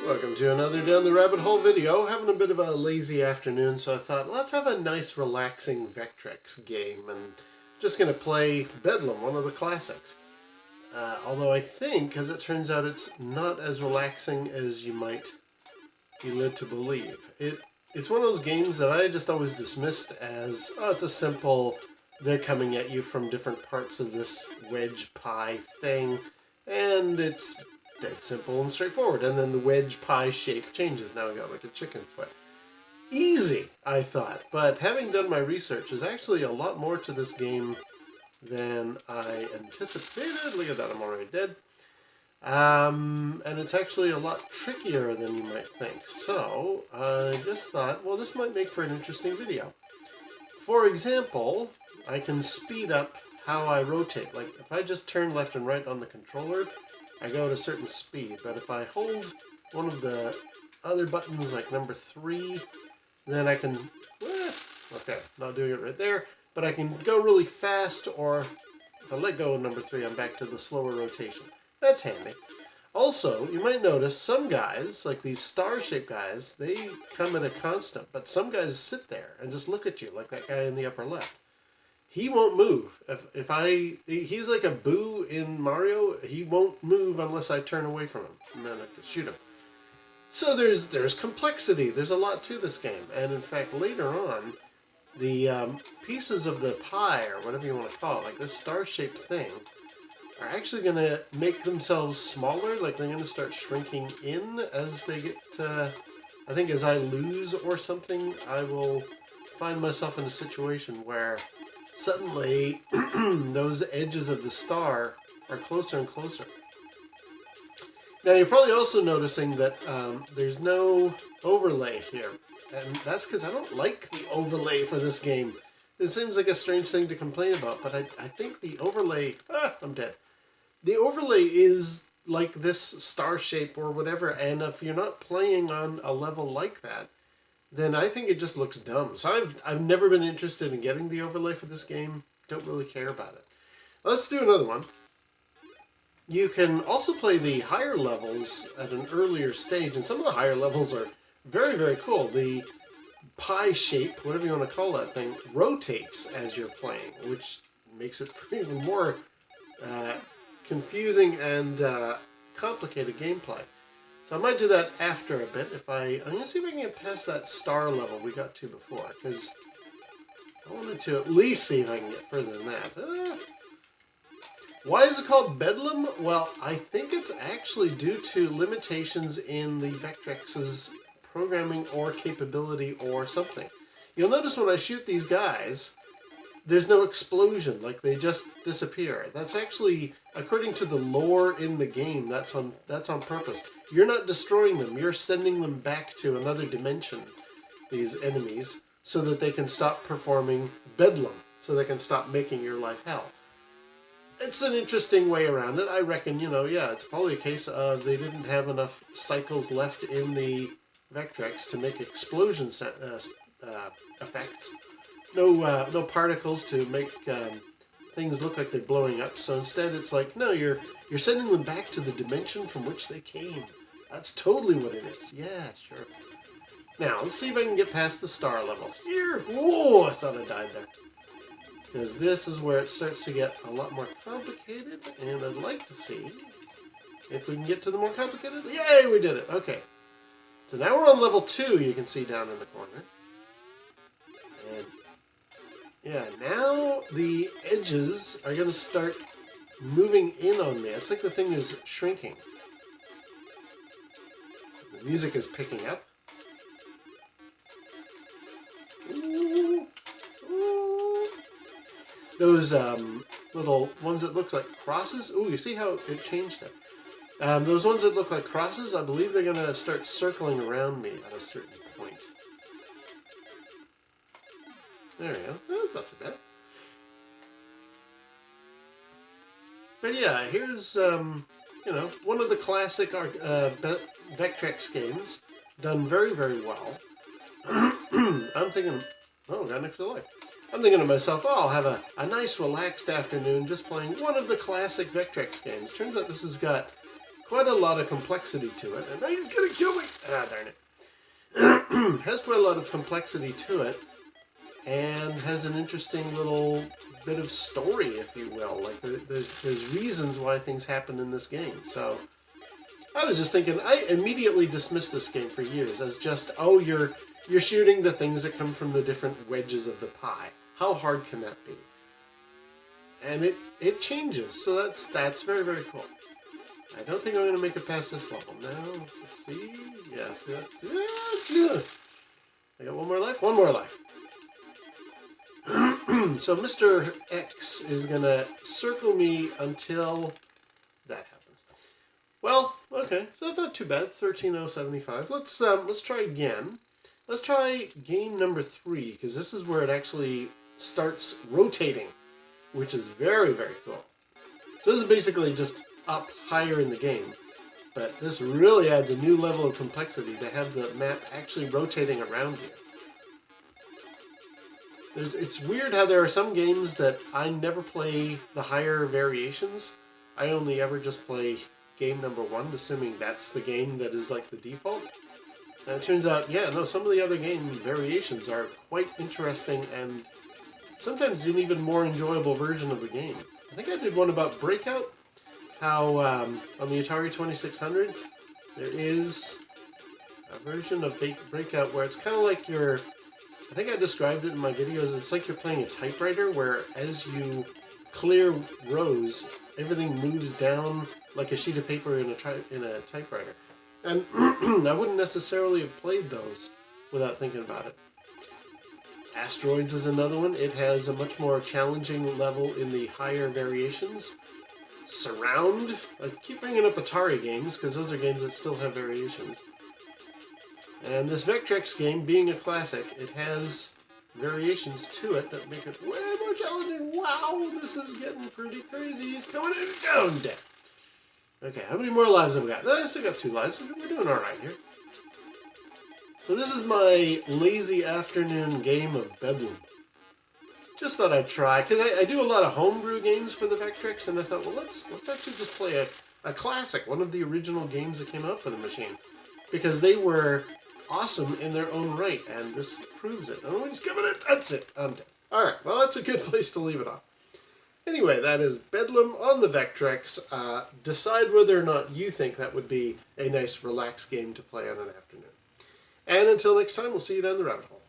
Welcome to another Down the Rabbit Hole video. Having a bit of a lazy afternoon, so I thought let's have a nice relaxing Vectrex game, and just going to play Bedlam, one of the classics. Although I think, as it turns out, it's not as relaxing as you might be led to believe. It's one of those games that I just always dismissed as, oh, it's a simple, they're coming at you from different parts of this wedge pie thing, and it's dead simple and straightforward. And then the wedge pie shape changes. Now I got like a chicken foot. Easy, I thought. But having done my research, there's actually a lot more to this game than I anticipated. Look at that, I'm already dead. And it's actually a lot trickier than you might think. So I just thought, well, this might make for an interesting video. For example, I can speed up how I rotate. Like if I just turn left and right on the controller, I go at a certain speed, but if I hold one of the other buttons, like number 3, then I can, okay, not doing it right there, but I can go really fast, or if I let go of number 3, I'm back to the slower rotation. That's handy. Also, you might notice some guys, like these star-shaped guys, they come at a constant, but some guys sit there and just look at you, like that guy in the upper left. He won't move. He's like a Boo in Mario. He won't move unless I turn away from him, and then I can shoot him. So there's complexity. There's a lot to this game, and in fact, later on, the pieces of the pie, or whatever you want to call it, like this star-shaped thing, are actually going to make themselves smaller. Like they're going to start shrinking in as they get. I think as I lose or something, I will find myself in a situation where suddenly those edges of the star are closer and closer. Now you're probably also noticing that there's no overlay here, and that's because I don't like the overlay for this game. It seems like a strange thing to complain about, but I think the overlay, I'm dead. The overlay is like this star shape or whatever, and if you're not playing on a level like that, then I think it just looks dumb. So I've never been interested in getting the overlay for this game. Don't really care about it. Let's do another one. You can also play the higher levels at an earlier stage, and some of the higher levels are very, very cool. The pie shape, whatever you want to call that thing, rotates as you're playing, which makes it for even more confusing and complicated gameplay. So I might do that after a bit. I'm going to see if I can get past that star level we got to before, because I wanted to at least see if I can get further than that. Why is it called Bedlam? Well, I think it's actually due to limitations in the Vectrex's programming or capability or something. You'll notice when I shoot these guys, there's no explosion, like they just disappear. That's actually, according to the lore in the game, that's on purpose. You're not destroying them, you're sending them back to another dimension, these enemies, so that they can stop performing Bedlam, so they can stop making your life hell. It's an interesting way around it. I reckon, yeah, it's probably a case of they didn't have enough cycles left in the Vectrex to make explosion effects. No particles to make things look like they're blowing up. So instead, it's like, no, you're sending them back to the dimension from which they came. That's totally what it is. Yeah, sure. Now, let's see if I can get past the star level. Here! Whoa, I thought I died there. Because this is where it starts to get a lot more complicated, and I'd like to see if we can get to the more complicated. Yay, we did it. Okay. So now we're on level 2, you can see down in the corner. And yeah, now the edges are going to start moving in on me. It's like the thing is shrinking. The music is picking up. Ooh, ooh. Those little ones that look like crosses. Ooh, you see how it changed there? Those ones that look like crosses, I believe they're going to start circling around me at a certain point. There we go. Oh, that's not so bad. But yeah, here's, one of the classic Vectrex games, done very, very well. I'm thinking, oh, got an extra life. I'm thinking to myself, oh, I'll have a nice relaxed afternoon just playing one of the classic Vectrex games. Turns out this has got quite a lot of complexity to it. And now he's going to kill me! Ah, darn it. Has quite a lot of complexity to it. And has an interesting little bit of story, if you will. Like, there's reasons why things happen in this game. So, I was just thinking, I immediately dismissed this game for years as just, oh, you're shooting the things that come from the different wedges of the pie. How hard can that be? And it changes, so that's very, very cool. I don't think I'm going to make it past this level. Now, let's see. Yes. I got one more life? One more life. So Mr. X is going to circle me until that happens. Well, okay, so that's not too bad. 13,075. Let's try again. Let's try game number 3, because this is where it actually starts rotating, which is very, very cool. So this is basically just up higher in the game, but this really adds a new level of complexity to have the map actually rotating around you. It's weird how there are some games that I never play the higher variations. I only ever just play game number 1, assuming that's the game that is like the default. And it turns out, yeah, no, some of the other game variations are quite interesting and sometimes an even more enjoyable version of the game. I think I did one about Breakout, how on the Atari 2600 there is a version of Breakout where it's kind of like I think I described it in my videos, it's like you're playing a typewriter where as you clear rows, everything moves down like a sheet of paper in a typewriter. And I wouldn't necessarily have played those without thinking about it. Asteroids is another one. It has a much more challenging level in the higher variations. Surround. I keep bringing up Atari games because those are games that still have variations. And this Vectrex game, being a classic, it has variations to it that make it way more challenging. Wow, this is getting pretty crazy. He's coming in, he's down, dead. Okay, how many more lives have we got? I still got 2 lives. We're doing alright here. So this is my lazy afternoon game of Bedlam. Just thought I'd try, because I do a lot of homebrew games for the Vectrex, and I thought, well, let's actually just play a classic, one of the original games that came out for the machine. Because they were awesome in their own right, and this proves it. Oh, he's coming in! That's it! I'm dead. Alright, well, that's a good place to leave it off. Anyway, that is Bedlam on the Vectrex. Decide whether or not you think that would be a nice, relaxed game to play on an afternoon. And until next time, we'll see you down the rabbit hole.